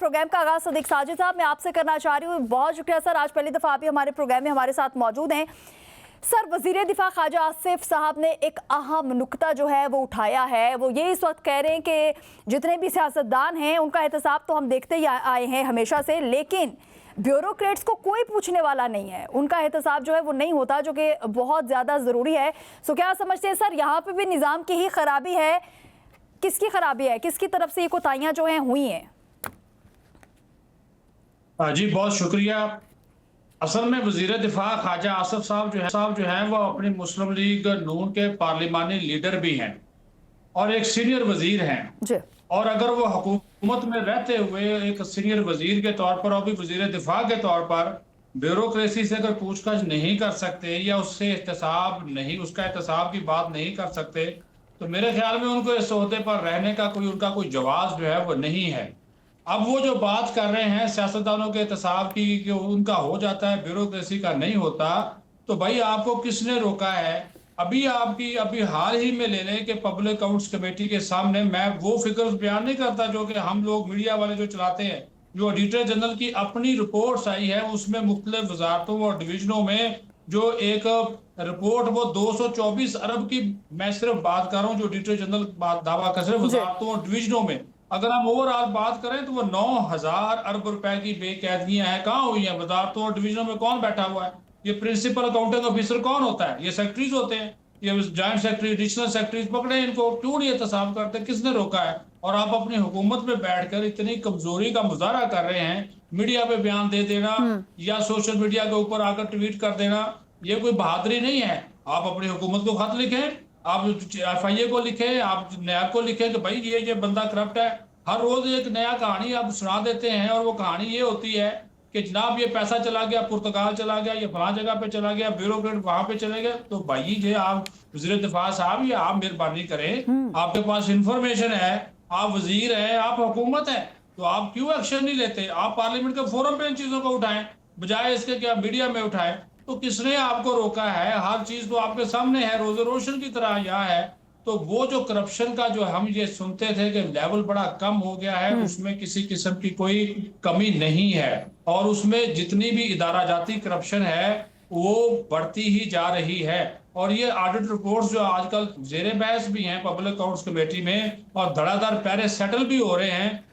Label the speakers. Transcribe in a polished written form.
Speaker 1: Programme का आगाज सदीक साजिद साहब मैं आपसे करना चाह रही हूँ। बहुत शुक्रिया सर, आज पहली दफ़ा आप ही हमारे प्रोग्राम में हमारे साथ मौजूद हैं। सर, वज़ीर दिफा ख्वाजा आसिफ साहब ने एक अहम नुक्ता जो है वो उठाया है। वो ये इस वक्त कह रहे हैं कि जितने भी सियासतदान हैं उनका एहतसाब तो हम देखते ही आए हैं हमेशा से, लेकिन ब्यूरोक्रेट्स को कोई पूछने वाला नहीं है, उनका एहतसाब जो है वो नहीं होता, जो कि बहुत ज़्यादा ज़रूरी है। सो क्या समझते हैं सर, यहाँ पर भी निज़ाम की ही खराबी है? किसकी खराबी है, किसकी तरफ से ये कोताहियाँ जो हैं हुई हैं?
Speaker 2: जी बहुत शुक्रिया। असल में वजीर दिफा ख्वाजा आसिफ साहब जो हैं वो अपनी मुस्लिम लीग नून के पार्लिमानी लीडर भी हैं और एक सीनियर वजीर हैं। और अगर वो हुकूमत में रहते हुए एक सीनियर वजीर के तौर पर और भी वजीर दिफा के तौर पर ब्यूरोक्रेसी से अगर पूछताछ नहीं कर सकते या उससे उसका एहतसाब की बात नहीं कर सकते, तो मेरे ख्याल में उनको इस ओहदे पर रहने का उनका कोई जवाब जो है वो नहीं है। अब वो जो बात कर रहे हैं सियासतदानों के एहतसाब की कि उनका हो जाता है, ब्यूरोक्रेसी का नहीं होता, तो भाई आपको किसने रोका है? अभी हाल ही में ले लें कि पब्लिक अकाउंट्स कमेटी के सामने, मैं वो फिगर्स बयान नहीं करता जो कि हम लोग मीडिया वाले जो चलाते हैं, जो ऑडिटर जनरल की अपनी रिपोर्ट्स आई है उसमें मुख्तलिफ वजारतों और डिवीजनों में जो एक रिपोर्ट वो 224 अरब की, मैं सिर्फ बात कर रहा हूँ जो ऑडिटर जनरल दावा कर रहे हैं वजारतों और डिवीजनों में। अगर हम ओवरऑल बात करें तो वो 9000 अरब रुपए की बेकैदगियां हैं। कहाँ हुई हैं? वजारतों और डिवीजनों में कौन बैठा हुआ है? ये प्रिंसिपल अकाउंटिंग ऑफिसर कौन होता है? ये सेक्रेटरीज होते हैं, ये जॉइंट सेक्रेटरी, एडिशनल सेक्रेटरीज। पकड़े इनको, क्यों नहीं एहतसाब करते? किसने रोका है? और आप अपनी हुकूमत में बैठकर इतनी कमजोरी का मुजाहरा कर रहे हैं, मीडिया पे बयान दे देना या सोशल मीडिया के ऊपर आकर ट्वीट कर देना, ये कोई बहादुरी नहीं है। आप अपनी हुकूमत को खत लिखें, आप FIA को लिखें, आप नैब को लिखें कि भाई ये बंदा करप्ट है। हर रोज एक नया कहानी आप सुना देते हैं और वो कहानी ये होती है कि जनाब ये पैसा चला गया, पुर्तगाल चला गया, ये फला जगह पे चला गया, ब्यूरोक्रेट वहां पे चले गए। तो भाई ये आप वज़ीर दिफा साहब, ये आप मेहरबानी करें, आपके पास इंफॉर्मेशन है, आप वजीर हैं, आप हुकूमत है, तो आप क्यों एक्शन नहीं लेते? आप पार्लियामेंट के फोरम पे इन चीजों को उठाएं, बजाय इसके कि आप मीडिया में उठाएं। तो किसने आपको रोका है? हर चीज तो आपके सामने है, रोजे रोशन की तरह यहाँ है। तो वो जो करप्शन का जो हम ये सुनते थे कि लेवल बड़ा कम हो गया है, उसमें किसी किस्म की कोई कमी नहीं है। और उसमें जितनी भी इदारा जाती करप्शन है वो बढ़ती ही जा रही है। और ये ऑडिट रिपोर्ट्स जो आजकल जेरे बहस भी हैं पब्लिक अकाउंट्स कमेटी में और धड़ाधड़ पैरे सेटल भी हो रहे हैं,